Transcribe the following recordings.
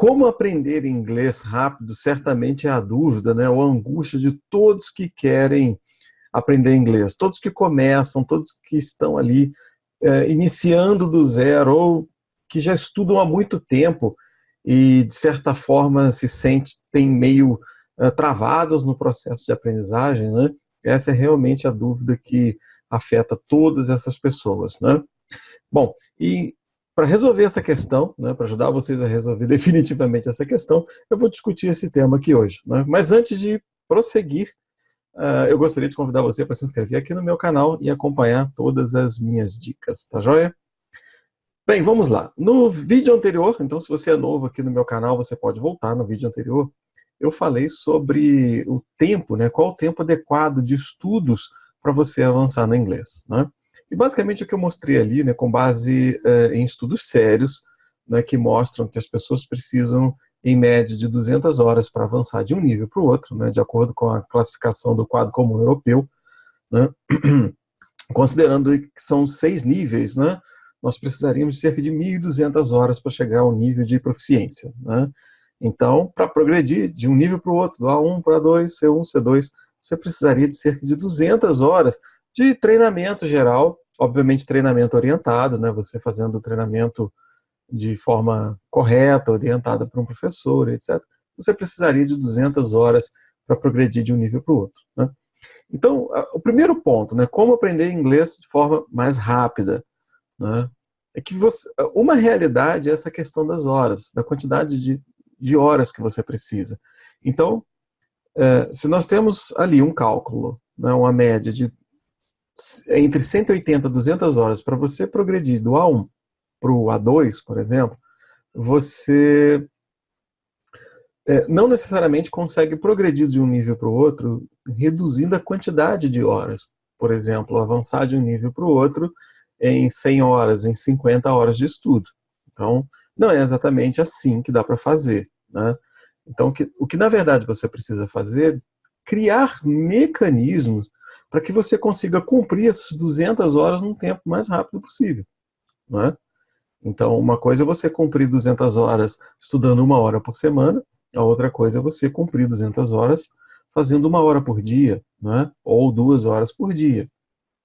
Como aprender inglês rápido certamente é a dúvida, né, ou a angústia de todos que querem aprender inglês, todos que começam, todos que estão ali iniciando do zero ou que já estudam há muito tempo e, de certa forma, se sentem meio travados no processo de aprendizagem, né? Essa é realmente a dúvida que afeta todas essas pessoas, né? Bom, e para resolver essa questão, né, para ajudar vocês a resolver definitivamente essa questão, eu vou discutir esse tema aqui hoje, né? Mas antes de prosseguir, eu gostaria de convidar você para se inscrever aqui no meu canal e acompanhar todas as minhas dicas, tá joia? Bem, vamos lá. No vídeo anterior, então se você é novo aqui no meu canal, você pode voltar no vídeo anterior, eu falei sobre o tempo, né? Qual o tempo adequado de estudos para você avançar no inglês, né? E basicamente o que eu mostrei ali, né, com base em estudos sérios, né, que mostram que as pessoas precisam, em média, de 200 horas para avançar de um nível para o outro, né, de acordo com a classificação do Quadro Comum Europeu, né, considerando que são 6 níveis, né, nós precisaríamos de cerca de 1.200 horas para chegar ao nível de proficiência, né? Então, para progredir de um nível para o outro, do A1 para A2, C1, C2, você precisaria de cerca de 200 horas de treinamento geral, obviamente treinamento orientado, né? Você fazendo o treinamento de forma correta, orientada por um professor, etc. Você precisaria de 200 horas para progredir de um nível para o outro, né? Então, o primeiro ponto, né? Como aprender inglês de forma mais rápida, né? É que uma realidade é essa questão das horas, da quantidade de horas que você precisa. Então, se nós temos ali um cálculo, né, uma média de entre 180 e 200 horas para você progredir do A1 para o A2, por exemplo, você não necessariamente consegue progredir de um nível para o outro reduzindo a quantidade de horas. Por exemplo, avançar de um nível para o outro em 100 horas, em 50 horas de estudo. Então, não é exatamente assim que dá para fazer, né? Então, o que na verdade você precisa fazer é criar mecanismos para que você consiga cumprir essas 200 horas no tempo mais rápido possível, né? Então, uma coisa é você cumprir 200 horas estudando 1 hora por semana, a outra coisa é você cumprir 200 horas fazendo 1 hora por dia, né? Ou 2 horas por dia,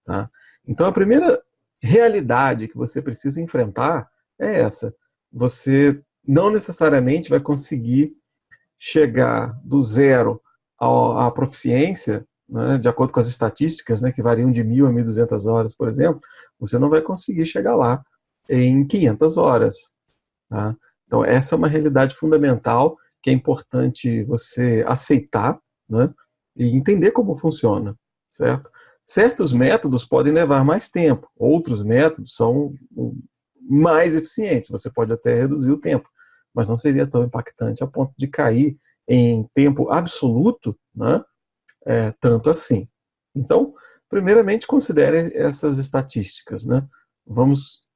tá? Então, a primeira realidade que você precisa enfrentar é essa. Você não necessariamente vai conseguir chegar do zero à proficiência, né, de acordo com as estatísticas, né, que variam de 1.000 a 1.200 horas, por exemplo, você não vai conseguir chegar lá em 500 horas. Tá? Então, essa é uma realidade fundamental que é importante você aceitar, né, e entender como funciona, certo? Certos métodos podem levar mais tempo, outros métodos são mais eficientes, você pode até reduzir o tempo, mas não seria tão impactante a ponto de cair em tempo absoluto, né, tanto assim. Então, primeiramente, considere essas estatísticas, né? Vamos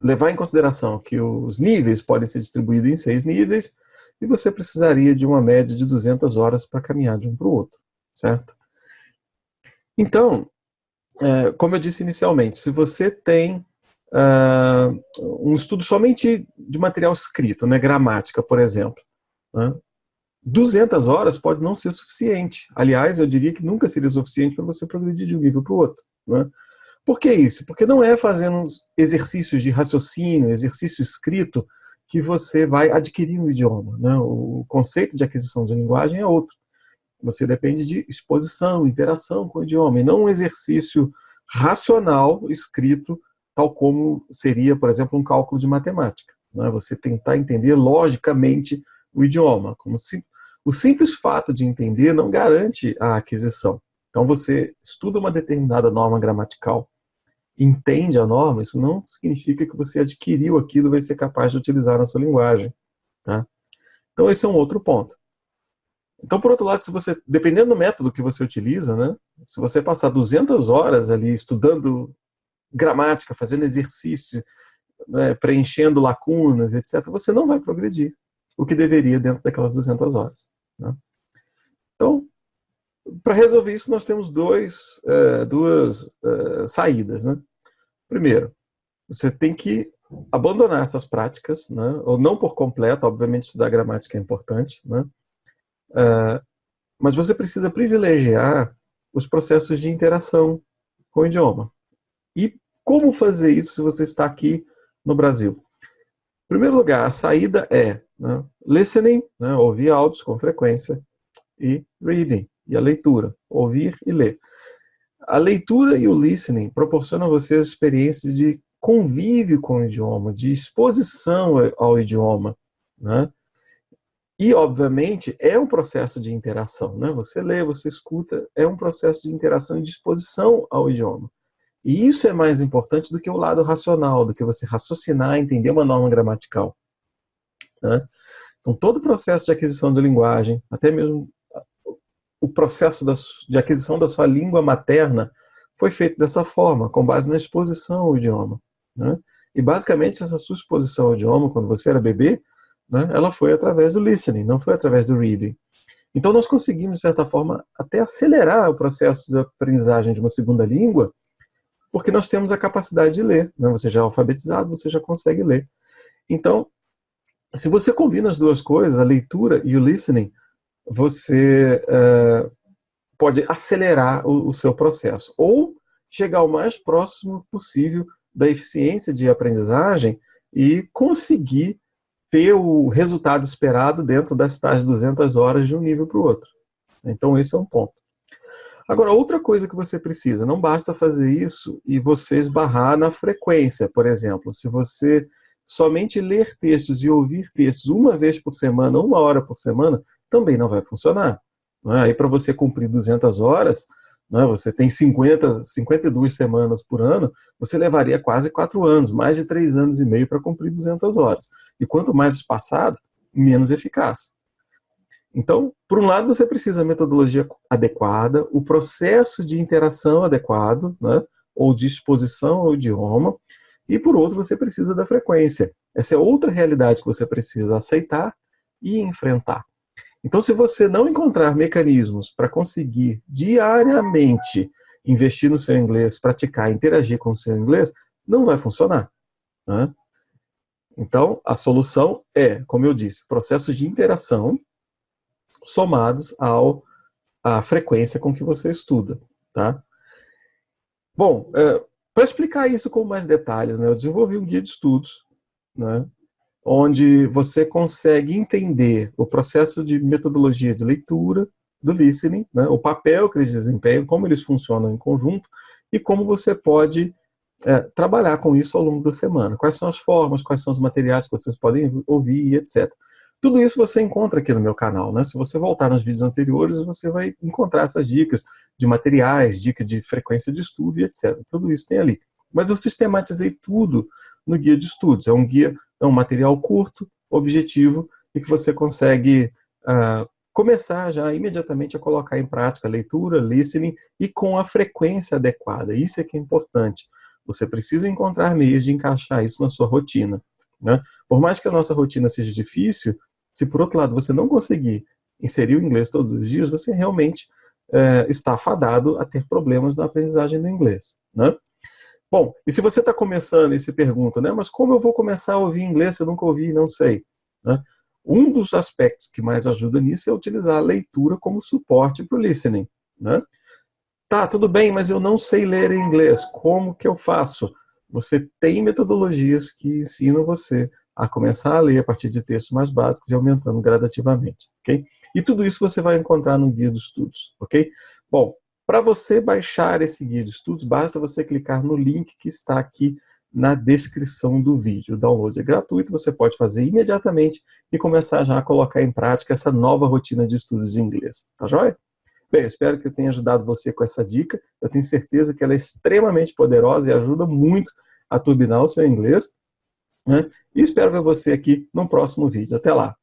levar em consideração que os níveis podem ser distribuídos em 6 níveis e você precisaria de uma média de 200 horas para caminhar de um para o outro, certo? Então, como eu disse inicialmente, se você tem um estudo somente de material escrito, né, gramática, por exemplo, né, 200 horas pode não ser suficiente. Aliás, eu diria que nunca seria suficiente para você progredir de um nível para o outro, né? Por que isso? Porque não é fazendo exercícios de raciocínio, exercício escrito, que você vai adquirir um idioma, né? O conceito de aquisição de linguagem é outro. Você depende de exposição, interação com o idioma, e não um exercício racional escrito, tal como seria, por exemplo, um cálculo de matemática, né? Você tentar entender logicamente o idioma. Como se o simples fato de entender não garante a aquisição. Então, você estuda uma determinada norma gramatical, entende a norma, isso não significa que você adquiriu aquilo e vai ser capaz de utilizar na sua linguagem, tá? Então, esse é um outro ponto. Então, por outro lado, se você, dependendo do método que você utiliza, né, se você passar 200 horas ali estudando gramática, fazendo exercício, né, preenchendo lacunas, etc., você não vai progredir o que deveria dentro daquelas 200 horas, né? Então, para resolver isso, nós temos duas saídas, né? Primeiro, você tem que abandonar essas práticas, né? Ou não por completo, obviamente estudar gramática é importante, né? Mas você precisa privilegiar os processos de interação com o idioma. E como fazer isso se você está aqui no Brasil? Em primeiro lugar, a saída é, né, listening, né, ouvir áudios com frequência, e reading, e a leitura, ouvir e ler. A leitura e o listening proporcionam a vocês experiências de convívio com o idioma, de exposição ao idioma, né? E, obviamente, é um processo de interação, né? Você lê, você escuta, é um processo de interação e de exposição ao idioma. E isso é mais importante do que o lado racional, do que você raciocinar, entender uma norma gramatical, né? Então, todo o processo de aquisição de linguagem, até mesmo o processo de aquisição da sua língua materna, foi feito dessa forma, com base na exposição ao idioma, né? E, basicamente, essa sua exposição ao idioma, quando você era bebê, né, ela foi através do listening, não foi através do reading. Então, nós conseguimos, de certa forma, até acelerar o processo de aprendizagem de uma segunda língua, porque nós temos a capacidade de ler, né? Você já é alfabetizado, você já consegue ler. Então, se você combina as duas coisas, a leitura e o listening, você pode acelerar o seu processo, ou chegar o mais próximo possível da eficiência de aprendizagem e conseguir ter o resultado esperado dentro das tais 200 horas de um nível para o outro. Então, esse é um ponto. Agora, outra coisa que você precisa, não basta fazer isso e você esbarrar na frequência, por exemplo. Se você somente ler textos e ouvir textos uma vez por semana, 1 hora por semana, também não vai funcionar. Não é? Aí, para você cumprir 200 horas, não é? Você tem 52 semanas por ano, você levaria quase 4 anos, mais de 3 anos e meio para cumprir 200 horas. E quanto mais espaçado, menos eficaz. Então, por um lado, você precisa da metodologia adequada, o processo de interação adequado, né, ou de exposição ao idioma, e por outro, você precisa da frequência. Essa é outra realidade que você precisa aceitar e enfrentar. Então, se você não encontrar mecanismos para conseguir diariamente investir no seu inglês, praticar, interagir com o seu inglês, não vai funcionar, né? Então, a solução é, como eu disse, processos de interação somados à frequência com que você estuda, tá? Bom, para explicar isso com mais detalhes, né, eu desenvolvi um guia de estudos, né, onde você consegue entender o processo de metodologia de leitura, do listening, né, o papel que eles desempenham, como eles funcionam em conjunto e como você pode trabalhar com isso ao longo da semana. Quais são as formas, quais são os materiais que vocês podem ouvir, etc. Tudo isso você encontra aqui no meu canal, né? Se você voltar nos vídeos anteriores, você vai encontrar essas dicas de materiais, dicas de frequência de estudo e etc. Tudo isso tem ali. Mas eu sistematizei tudo no guia de estudos. É um material curto, objetivo, e que você consegue começar já imediatamente a colocar em prática a leitura, listening, e com a frequência adequada. Isso é que é importante. Você precisa encontrar meios de encaixar isso na sua rotina, né? Por mais que a nossa rotina seja difícil, se por outro lado você não conseguir inserir o inglês todos os dias, você realmente está fadado a ter problemas na aprendizagem do inglês, né? Bom, e se você está começando e se pergunta, né, mas como eu vou começar a ouvir inglês se eu nunca ouvi e não sei, né? Um dos aspectos que mais ajuda nisso é utilizar a leitura como suporte para o listening, né? Tá, tudo bem, mas eu não sei ler em inglês. Como que eu faço? Você tem metodologias que ensinam você a começar a ler a partir de textos mais básicos e aumentando gradativamente, ok? E tudo isso você vai encontrar no guia dos estudos, ok? Bom, para você baixar esse guia de estudos, basta você clicar no link que está aqui na descrição do vídeo. O download é gratuito, você pode fazer imediatamente e começar já a colocar em prática essa nova rotina de estudos de inglês, tá joia? Bem, eu espero que eu tenha ajudado você com essa dica. Eu tenho certeza que ela é extremamente poderosa e ajuda muito a turbinar o seu inglês, né? E espero ver você aqui no próximo vídeo. Até lá!